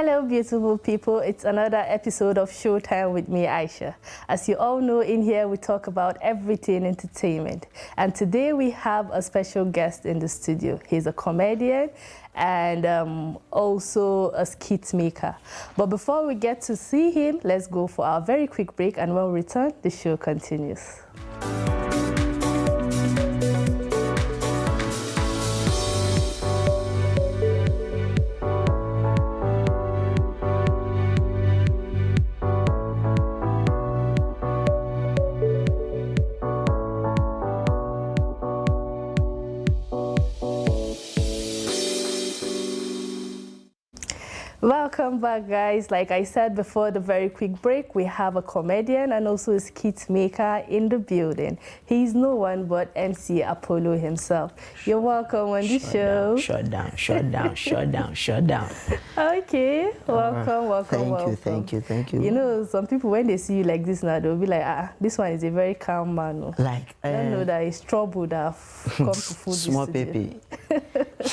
Hello, beautiful people. It's another episode of Showtime with me, Aisha. As you all know, in here we talk about everything entertainment. And today we have a special guest in the studio. He's a comedian and also a skit maker. But before we get to see him, let's go for our very quick break, and when we return, the show continues. Welcome back, guys. Like I said before the very quick break, we have a comedian and also a skit maker in the building. He's no one but MC Apollo himself. You're welcome on the show. Shut down. Okay, welcome. Thank you. You know, some people, when they see you like this now, they'll be like, this one is a very calm man. No? Like, I don't know that it's trouble that have come to food. Small baby.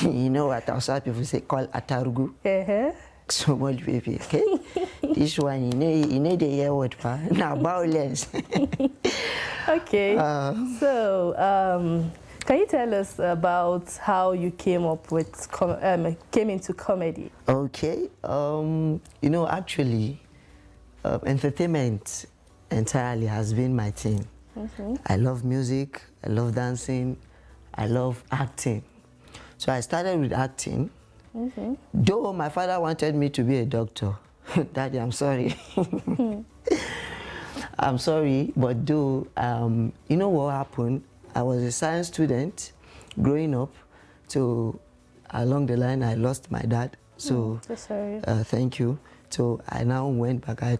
You know what outside people say, call atarugu. Small baby, okay? This one, you need the year word, now violence. Okay, so can you tell us about how you came up with, came into comedy? Okay, you know, actually, entertainment entirely has been my thing. I love music, I love dancing, I love acting. So I started with acting. Though my father wanted me to be a doctor. Daddy, I'm sorry. I'm sorry, but though, you know what happened? I was a science student growing up, so along the line I lost my dad. So, sorry. Thank you. So I now went back. I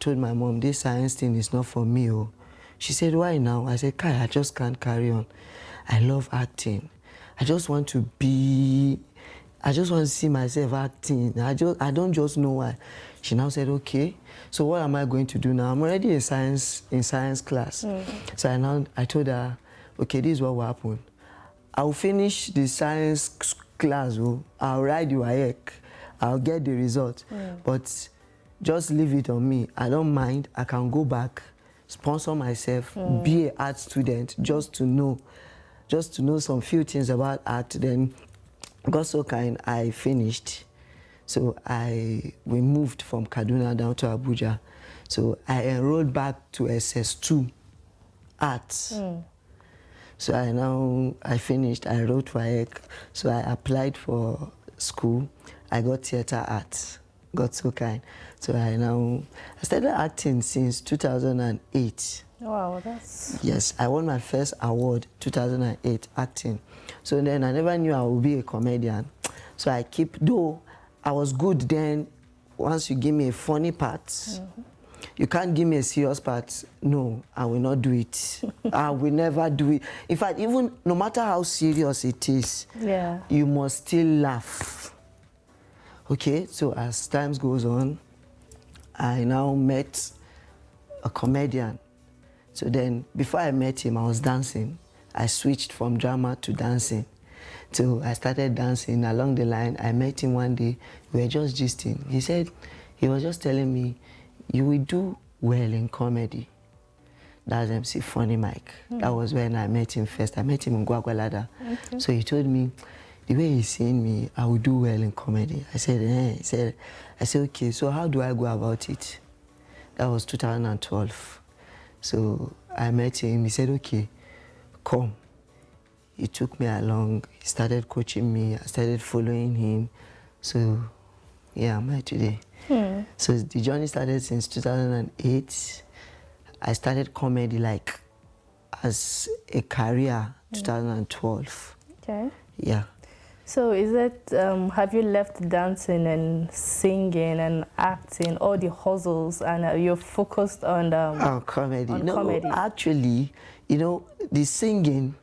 told my mom, this science thing is not for me. Oh. She said, why now? I said, Kai, I just can't carry on. I love acting. I just want to see myself acting. I don't just know why. She now said, okay, so what am I going to do now? I'm already in science class. So I told her, okay, this is what will happen. I'll finish the science class, I'll write the WAEC, I'll get the result. But just leave it on me. I don't mind. I can go back, sponsor myself, be an art student, just to know some few things about art. Then God so kind, I finished. So we moved from Kaduna down to Abuja. So I enrolled back to SS2 arts. So I finished, I wrote WAEC. So I applied for school. I got theater arts. God so kind. So I started acting since 2008. Wow, that's... Yes, I won my first award, 2008, acting. So then I never knew I would be a comedian. So though I was good then, once you give me a funny part, you can't give me a serious part. No, I will not do it. I will never do it. In fact, even no matter how serious it is, you must still laugh. Okay, so as time goes on, I now met a comedian. So then, before I met him, I was dancing. I switched from drama to dancing. So I started dancing. Along the line, I met him one day. We were just gisting. He was just telling me, you will do well in comedy. That's MC Funny Mike. That was when I met him first. I met him in Gwagwalada. So he told me, the way he's seeing me, I will do well in comedy. I said, I said, okay, so how do I go about it? That was 2012. So I met him, he said, okay, come. He took me along, he started coaching me, I started following him. So, yeah, I'm here today. So the journey started since 2008. I started comedy like as a career, 2012. Okay. Yeah. So is it, have you left dancing and singing and acting, all the hustles, and you're focused on comedy? On no, comedy? Actually, you know, the singing,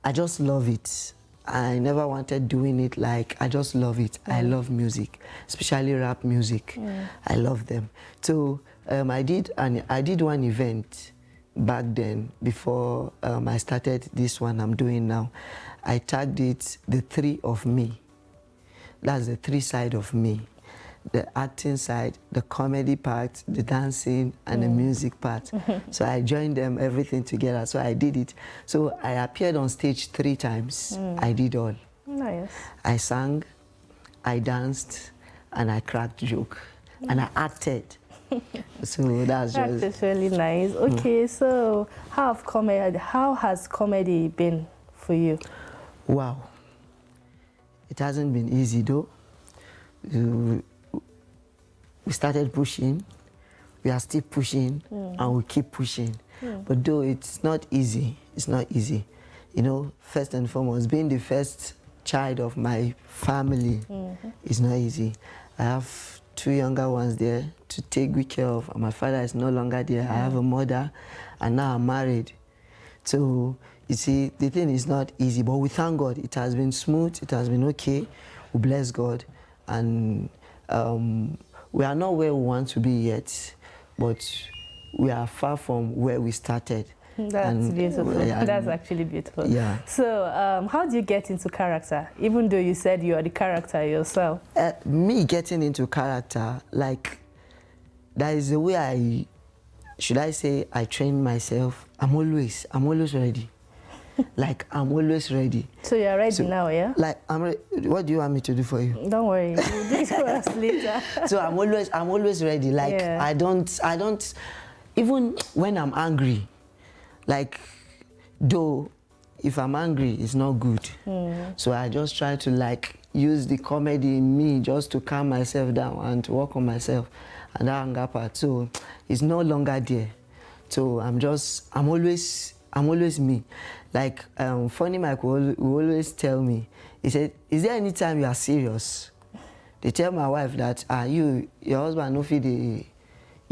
I just love it. I never wanted doing it like, I just love it. I love music, especially rap music. I love them. So I did one event back then, before I started this one I'm doing now. I tagged it the three of me. That's the three side of me. the acting side, the comedy part, the dancing, and the music part. So I joined them, everything together. So I did it. So I appeared on stage 3 times. I did all. Nice. I sang, I danced, and I cracked joke, and I acted. So that's just really nice. Okay, so how has comedy been for you? wow. It hasn't been easy though. We started pushing, we are still pushing, and we keep pushing. But though it's not easy, it's not easy. You know, first and foremost, being the first child of my family is not easy. I have 2 younger ones there to take good care of, and my father is no longer there. I have a mother, and now I'm married. So, you see, the thing is not easy, but we thank God. It has been smooth, it has been okay. We bless God, and we are not where we want to be yet, but we are far from where we started. That's beautiful. That's actually beautiful. Yeah. So, how do you get into character? Even though you said you are the character yourself. Me getting into character, like, that is the way should I say, I train myself. I'm always ready. Like, I'm always ready. So you're ready now, yeah? Like, what do you want me to do for you? Don't worry, we'll do it for us later. So I'm always ready. Like, yeah. I don't, even when I'm angry, like, though, if I'm angry, it's not good. So I just try to, like, use the comedy in me just to calm myself down and to work on myself. And that anger part, so it's no longer there. So I'm always me. Like, Funny Mike will always tell me, he said, is there any time you are serious? They tell my wife that, your husband no fit dey,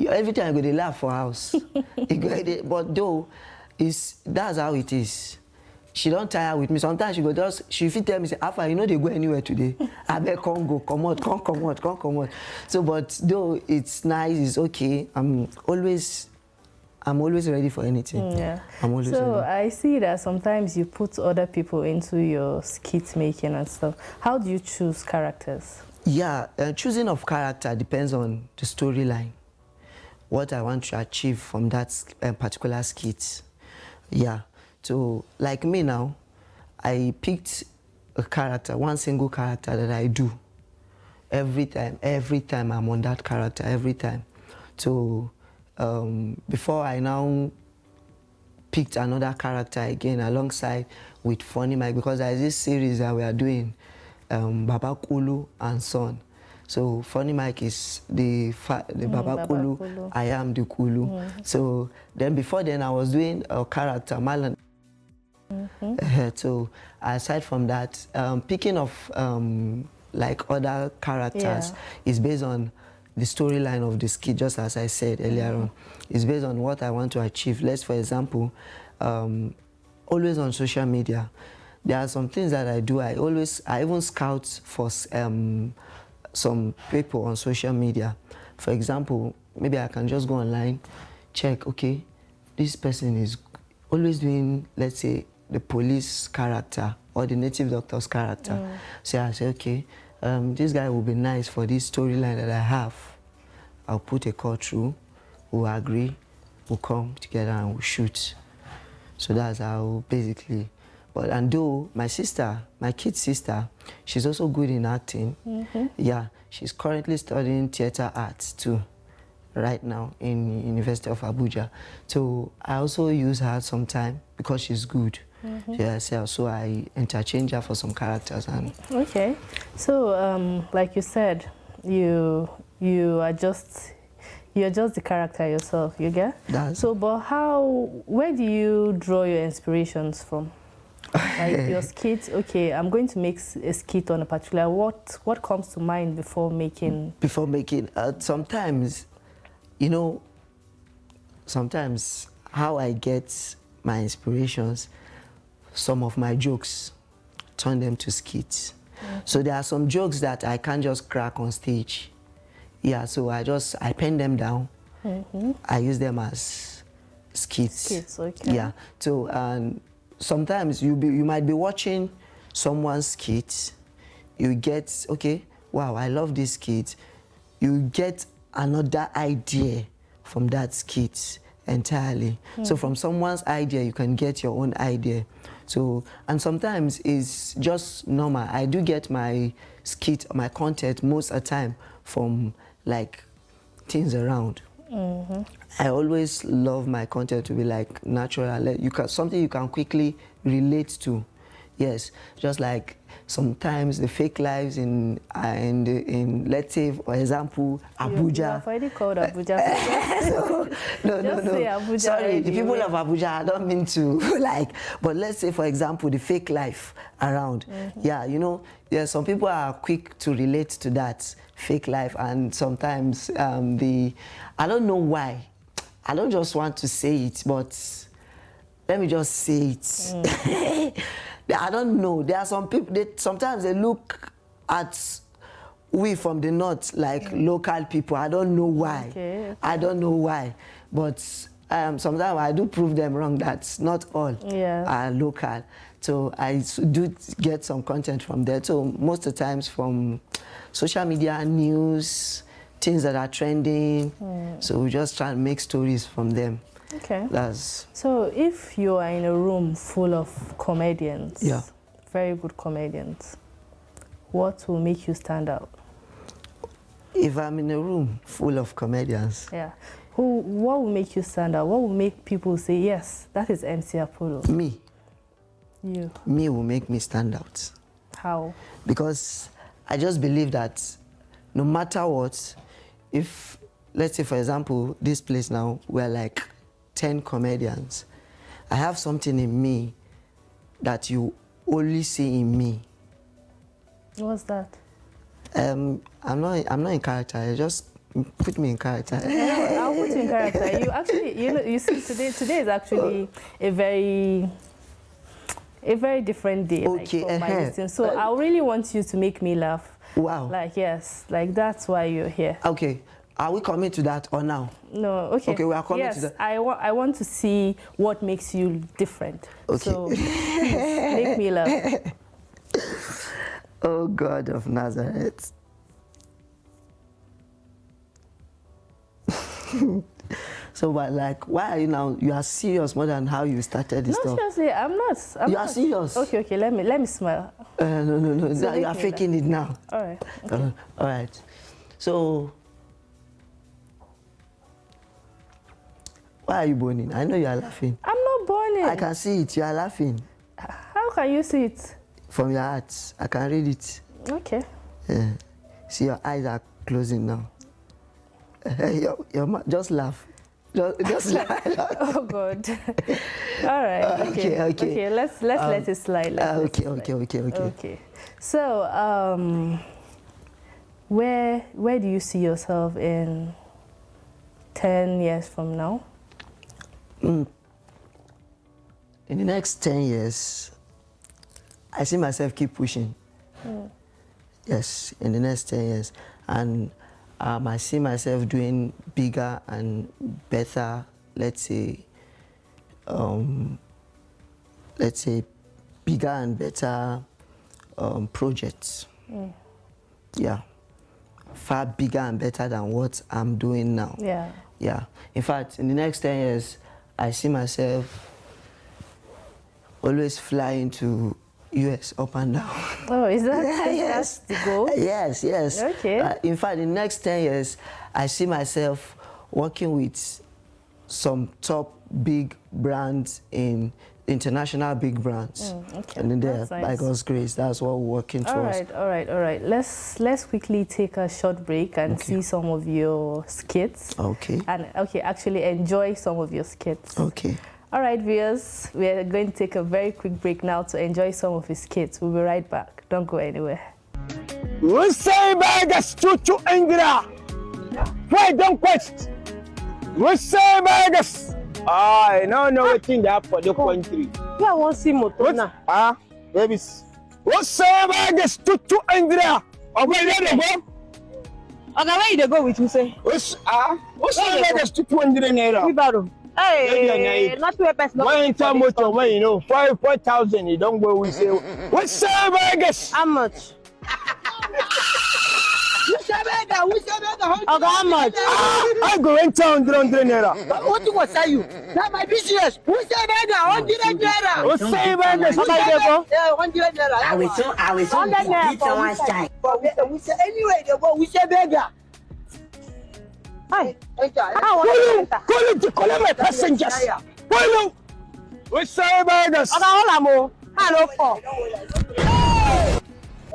every time you go dey laugh for house. But though, that's how it is. She don't tire with me. Sometimes she fit tell me, say, Alpha, you know they go anywhere today. I beg, come go, come out. So, but though it's nice, it's okay. I'm always ready for anything. Yeah. I'm always ready. I see that sometimes you put other people into your skit making and stuff. How do you choose characters? Yeah, choosing of character depends on the storyline. What I want to achieve from that particular skit. Yeah. So, like me now, I picked a character, one single character that I do every time I'm on that character, every time. So, before I now picked another character again alongside with Funny Mike, because there's this series that we are doing, Baba Kulu and Son. So Funny Mike is the Baba Kulu, I am the Kulu. So then before then I was doing a character, Malan. So aside from that, picking of like other characters is based on the storyline of the skit, just as I said earlier on. It's based on what I want to achieve. Let's, for example, always on social media, there are some things that I do. I even scout for some people on social media. For example, maybe I can just go online, check, okay, this person is always doing, let's say, the police character or the native doctor's character. So I say, okay, this guy will be nice for this storyline that I have. I'll put a call through, we'll agree, we'll come together and we'll shoot. So that's how basically. And though my kid sister, she's also good in acting. Yeah, she's currently studying theater arts too, right now in University of Abuja. So I also use her sometime because she's good. Yeah, so I interchange her for some characters. Okay, so like you said, you're just the character yourself, you get? So, but where do you draw your inspirations from? Like your skit, okay, I'm going to make a skit on a particular, what comes to mind before making? Sometimes, you know, sometimes how I get my inspirations, some of my jokes, turn them to skits. So there are some jokes that I can't just crack on stage. Yeah, so I pen them down. I use them as skits. Okay. Yeah, so sometimes you might be watching someone's skit, you get, okay, wow, I love this skit. you get another idea from that skit entirely. So from someone's idea, you can get your own idea. So, and sometimes it's just normal. I do get my skit, my content most of the time from like things around. I always love my content to be like natural. You can something you can quickly relate to. Yes, just like sometimes the fake lives in let's say for example Abuja. You have already called Abuja. No. Say Abuja. Sorry, the people of Abuja. I don't mean to like, but let's say for example the fake life around. Yeah, you know, some people are quick to relate to that fake life, and sometimes I don't know why. I don't just want to say it, but let me just say it. I don't know. There are some people, sometimes they look at we from the north like local people. I don't know why. Okay. I don't know why. But sometimes I do prove them wrong. That's not all are local. So I do get some content from there. So most of the times from social media, news, things that are trending. So we just try and make stories from them. Okay. So if you are in a room full of comedians, very good comedians, what will make you stand out? If I'm in a room full of comedians, what will make you stand out? What will make people say, yes, that is MC Apollo? Me. You. Me will make me stand out. How? Because I just believe that no matter what, if, let's say for example, this place now, we're like 10 comedians. I have something in me that you only see in me. What's that? I'm not in character. Just put me in character. I'll put you in character. You actually, you see, today is actually a very different day. Okay. Like, for my listening. So I really want you to make me laugh. Wow. Like, yes, like that's why you're here. Okay. Are we coming to that or now? No, okay. Okay, we are coming to that. I want to see what makes you different. Okay. So, make me laugh. Oh, God of Nazareth. So, but like, why are you now? You are serious more than how you started this stuff. Seriously, I'm not. You are serious? Okay, let me smile. No. So You are faking it now. All right. Okay. All right. So, why are you burning? I know you are laughing. I'm not burning. I can see it. You are laughing. How can you see it? From your heart. I can read it. Okay. Yeah. See, your eyes are closing now. Just laugh. Just laugh. Oh God. All right. Okay. Let's let it slide. Okay. So, where do you see yourself in 10 years from now? In the next 10 years, I see myself keep pushing. Yes, in the next 10 years. And I see myself doing bigger and better, let's say bigger and better projects. Yeah. Far bigger and better than what I'm doing now. Yeah. In fact, in the next 10 years, I see myself always flying to US up and down. Oh, is that that's the goal? Yes. Okay. In fact, in the next 10 years, I see myself working with some top big brands international big brands. Okay. And then there, That's nice. by God's grace, that's what we're working towards. All right. Let's quickly take a short break and see some of your skits. Okay. And actually enjoy some of your skits. Okay. All right, viewers, we are going to take a very quick break now to enjoy some of his skits. We'll be right back. Don't go anywhere. Say Vegas chuchu Ingra. Why don't quest? Say Vegas. I don't know what thing they have for the country. You want to see motor now? Babies. Say Vegas chuchu Ingra. Oh, where they go? Okay, where you go with you say? Say Vegas chuchu Ingra. We borrow. Hey, not to a person. One time motor, when you know, 4,000, you don't go, we say, say Vegas? How much? You say Oga, how much? I go in town 100 naira. What was say you? Now my business. Who say beggar? 100 naira. Who say beggars? How much they go? Yeah, 100 naira. I will 100 naira for one which side? But we say anyway they go. We say beggar. Hi. Enter. How much? Call him to collect my passengers. Follow. Who say beggars? Oga, hold am o. Hello, for.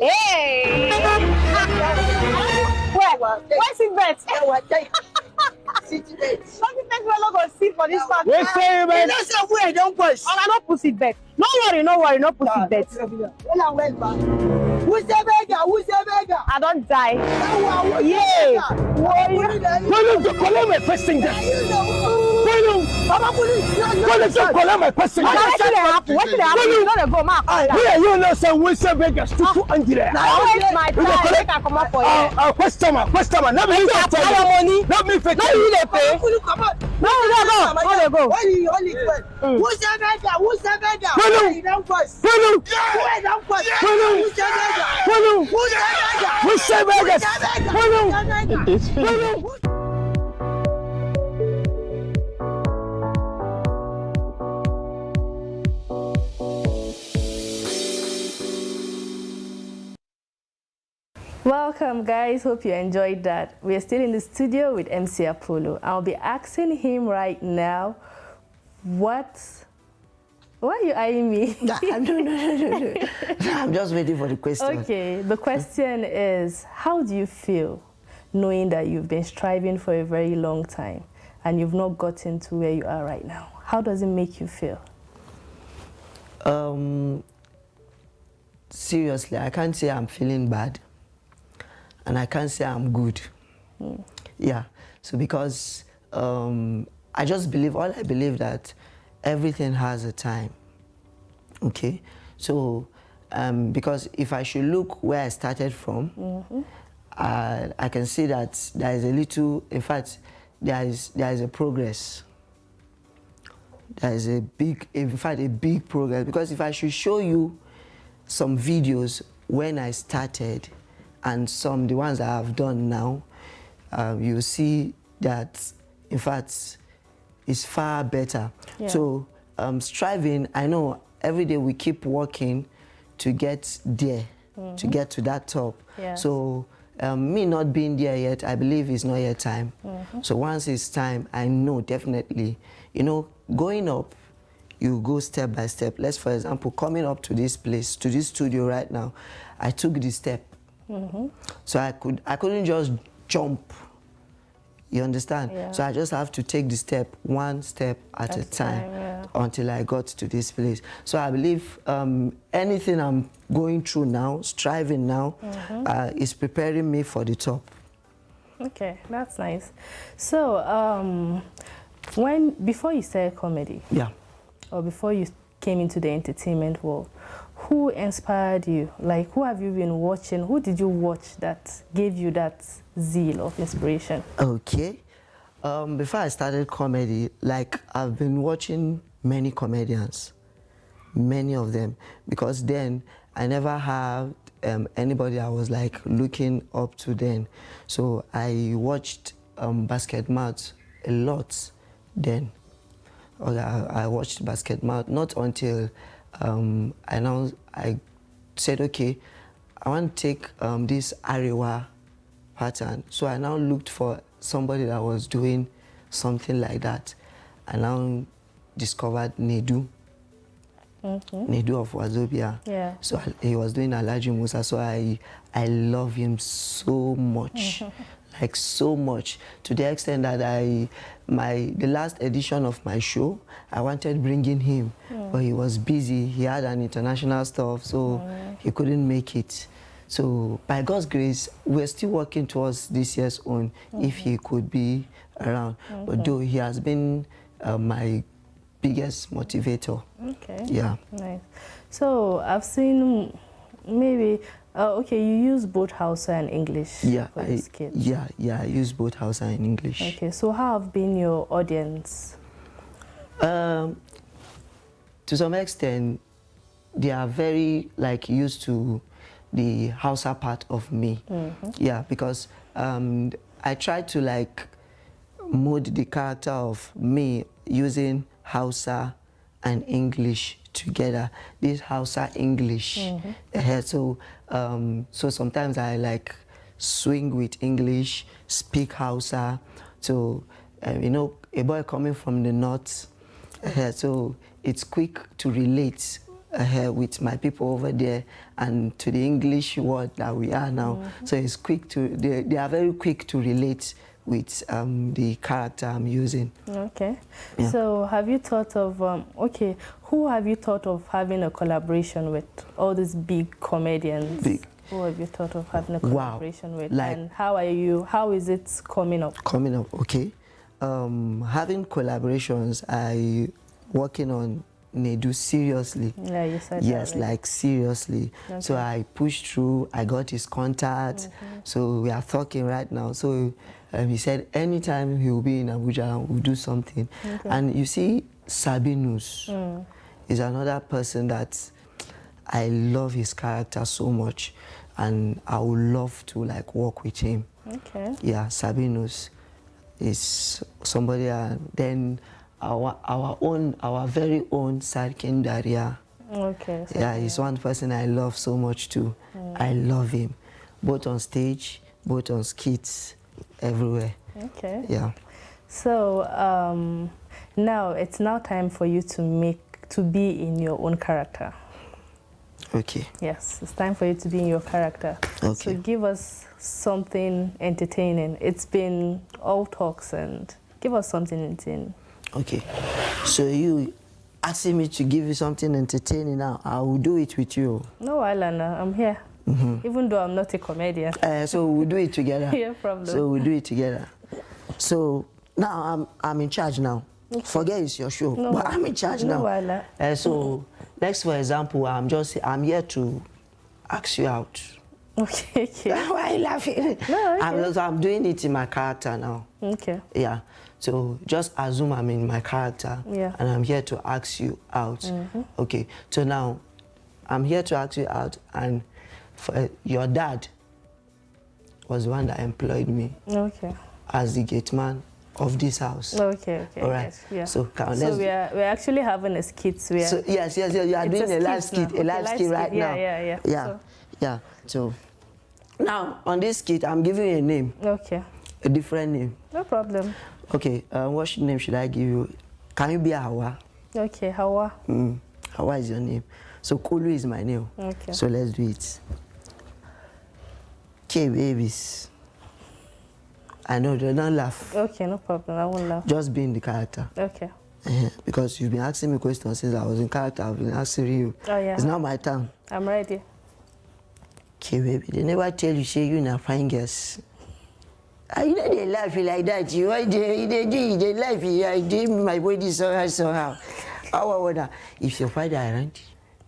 Hey. Where's it bet? Something make we no go sit for this part. Who say You beggars? know say we don't push. Oga, no put it bet. No worry, no put it bet. Who say beggar? Who say beggar? I don't die. Yeah. Follow to collect my passengers. Follow. Follow to collect my passengers. Oga, wetin dey happen? Wetin dey happen? You no dey go, ma. Here you know say we say beggars to 200. I waste my time make I comot for here. Customer. Not me Wetin tell happen? you. Our money. Not me for No, you dey pay. No dey go. Who say beggar? Who say beggar? Follow. You don't push. Follow. Who don't push? Follow. Who say beggar? Follow. Who say beggar? We say beggars. Follow. It's Follow. Welcome, guys. Hope you enjoyed that. We're still in the studio with MC Apollo. I'll be asking him right now, why are you eyeing me? No. I'm just waiting for the question. Okay, the question is, how do you feel knowing that you've been striving for a very long time and you've not gotten to where you are right now? How does it make you feel? Seriously, I can't say I'm feeling bad. And I can't say I'm good. Yeah, so because I just believe, all I believe that everything has a time, okay? So, because if I should look where I started from, I can see that there is a little, in fact, there is a progress. There is a big, in fact, a big progress. Because if I should show you some videos when I started, and the ones I have done now, you'll see that, in fact, it's far better. Yeah. So, striving, I know every day we keep working to get there, to get to that top. Yes. So, me not being there yet, I believe it's not yet time. So once it's time, I know definitely, you know, going up, you go step by step. Let's, for example, coming up to this place, to this studio right now, I took this step. So I couldn't just jump. You understand? Yeah. So I just have to take the step, one step at a time, yeah, until I got to this place. So I believe anything I'm going through now, striving now, is preparing me for the top. Okay, that's nice. So before you started comedy, yeah, or before you came into the entertainment world, who inspired you? Like, who have you been watching? Who did you watch that gave you that zeal of inspiration? Okay. Before I started comedy, like, I've been watching many comedians, many of them, because then I never had anybody I was like looking up to then. So I watched Basket Mouth a lot then. I watched Basket Mouth not until I said, okay, I want to take this Arewa pattern. So I now looked for somebody that was doing something like that. I now discovered Nedu. Nedu of Wazobia. Yeah. So he was doing Alhaji Musa. So I love him so much. Like so much, to the extent that the last edition of my show, I wanted bringing him, but he was busy. He had an international stuff, so he couldn't make it. So by God's grace, we're still working towards this year's own, if he could be around. But though he has been my biggest motivator. Okay. Yeah. Nice. So I've seen maybe. Okay, you use both Hausa and English for this kid. Yeah, I use both Hausa and English. Okay, so how have been your audience? To some extent, they are very like used to the Hausa part of me. Yeah, because I try to like mold the character of me using Hausa and English together. This Hausa English. So sometimes I like swing with English, speak Hausa. So you know, a boy coming from the north, so it's quick to relate with my people over there and to the English world that we are now. So it's quick to, they are very quick to relate with the character I'm using. Okay. Yeah. So have you thought of, okay, who have you thought of having a collaboration with? All these big comedians. Big. Who have you thought of having a collaboration with? Like, and how is it coming up? Coming up, okay. Having collaborations, I working on Nedu seriously. Yeah, you said yes, that. Yes, like seriously. Okay. So I pushed through, I got his contact. So we are talking right now. So he said anytime he will be in Abuja, we'll do something. Okay. And you see, Sabinus is another person that I love his character so much, and I would love to like work with him. Okay. Yeah, Sabinus is somebody, then our very own Sarkin Daria. Okay. So Yeah, he's one person I love so much too. I love him, both on stage, both on skits, everywhere. Okay. Yeah. So now it's now time for you to be in your own character. Okay. Yes, it's time for you to be in your character. Okay. So give us something entertaining. It's been all talks, and give us something entertaining. Okay. So you asking me to give you something entertaining now, I will do it with you. No, Alana, I'm here. Even though I'm not a comedian. So we'll do it together. No problem. So we'll do it together. So now I'm in charge now. Okay. Forget it's your show, No, but I'm in charge no, now. So next, for example, I'm here to ask you out. Okay, okay. Why are you laughing? No, okay. I'm doing it in my character now. Okay. Yeah. So just assume I'm in my character, Yeah. and I'm here to ask you out. Okay. So now I'm here to ask you out, and your dad was the one that employed me Okay. as the gate man of this house. Okay, okay. All right. Yes, yeah. So we're actually having a skit where. So yes, you are It's doing a live skit, now. a live skit right now. Yeah. So now on this skit, I'm giving you a name, Okay. a different name. No problem. Okay. What name should I give you? Can you be a Hawa? Okay, Hawa. Hawa is your name. So Kulu is my name. Okay. So let's do it. Okay, babies. I know, don't laugh. Okay, no problem. I won't laugh. Just be in the character. Okay. Because you've been asking me questions since I was in character. I've been asking you. Oh, yeah. It's not my turn. I'm ready. Okay, baby. They never tell you, say you na fine girls. You know they laugh like that. You why they laugh. I did my body somehow. How would I? If your father around?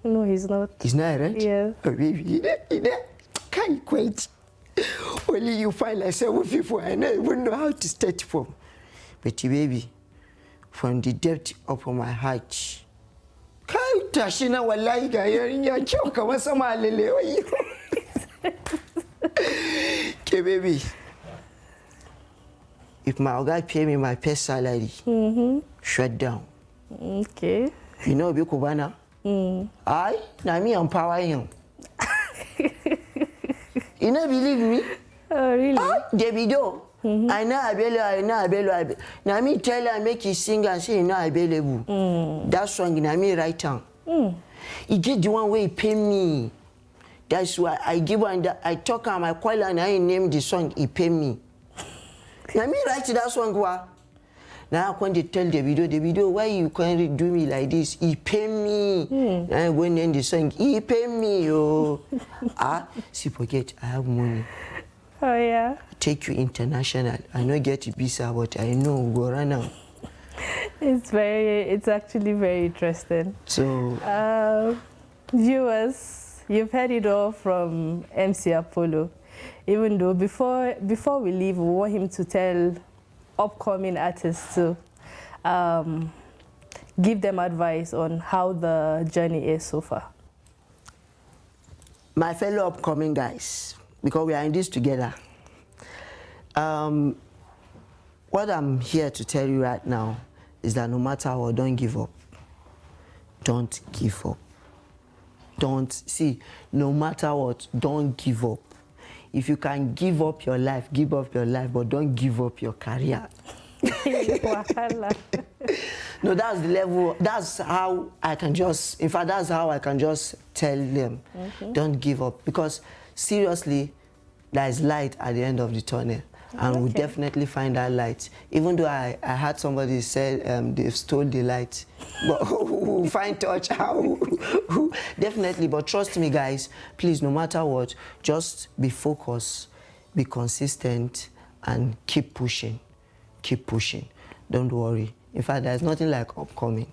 No, he's not. He's not around? Yeah. Oh, baby, can't quite. Only you find like 7 people, I don't even know how to start from. But baby, from the depth of my heart, can't touch na wallahi ga yarinya kyau kamar sama lele wai. Okay, baby. If my guy pay me my first salary, shut down. Okay. You know Obi Kubana? I, na me empower him. You don't believe me? Oh, really? Davido. I know available. Now me tell her make you sing and say you know available. That song na me write down. He get the one way he pay me. That's why I give one that I talk on my call and I name the song he pay me. Now me write that song wa. Now I want to tell Davido, why you can't do me like this? He pay me. Now I went in the song, he pay me, oh. See, forget, I have money. Oh, yeah. Take you international. I know get a visa, but I know go run now. It's actually very interesting. So, viewers, you've heard it all from MC Apollo. Even though before we leave, we want him to tell upcoming artists to give them advice on how the journey is so far. my fellow upcoming guys, because we are in this together, What I'm here to tell you right now is that no matter what, don't give up. Don't give up. Don't, see, no matter what, don't give up. If you can give up your life, give up your life, but don't give up your career. No, that's the level, that's how I can just, in fact, that's how I can just tell them, don't give up. Because seriously, there is light at the end of the tunnel. And we'll definitely find that light. Even though I had somebody say they've stole the light. But we'll find touch how. Definitely, but trust me guys, please, no matter what, just be focused, be consistent, and keep pushing. Keep pushing. Don't worry. In fact, there's nothing like upcoming.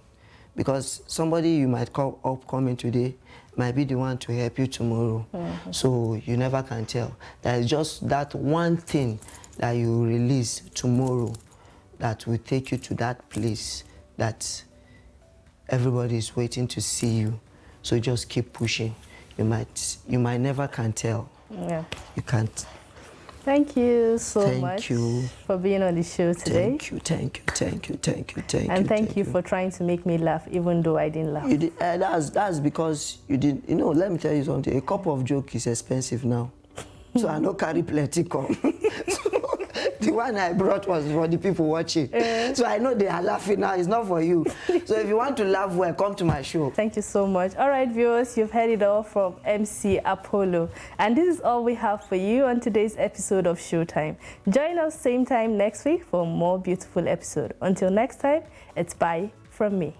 Because somebody you might call upcoming today might be the one to help you tomorrow. So you never can tell. There is just that one thing that you release tomorrow that will take you to that place that everybody is waiting to see you. So just keep pushing. You might never can tell. Yeah. You can't. Thank you so much for being on the show today. Thank you. And thank you for trying to make me laugh, even though I didn't laugh. You did, that's because you didn't, you know, let me tell you something. A cup of joke is expensive now. So I don't carry plenty come. The one I brought was for the people watching. So I know they are laughing now. It's not for you. So if you want to laugh, well, come to my show. Thank you so much. All right, viewers, you've heard it all from MC Apollo. And this is all we have for you on today's episode of Showtime. Join us same time next week for more beautiful episode. Until next time, it's bye from me.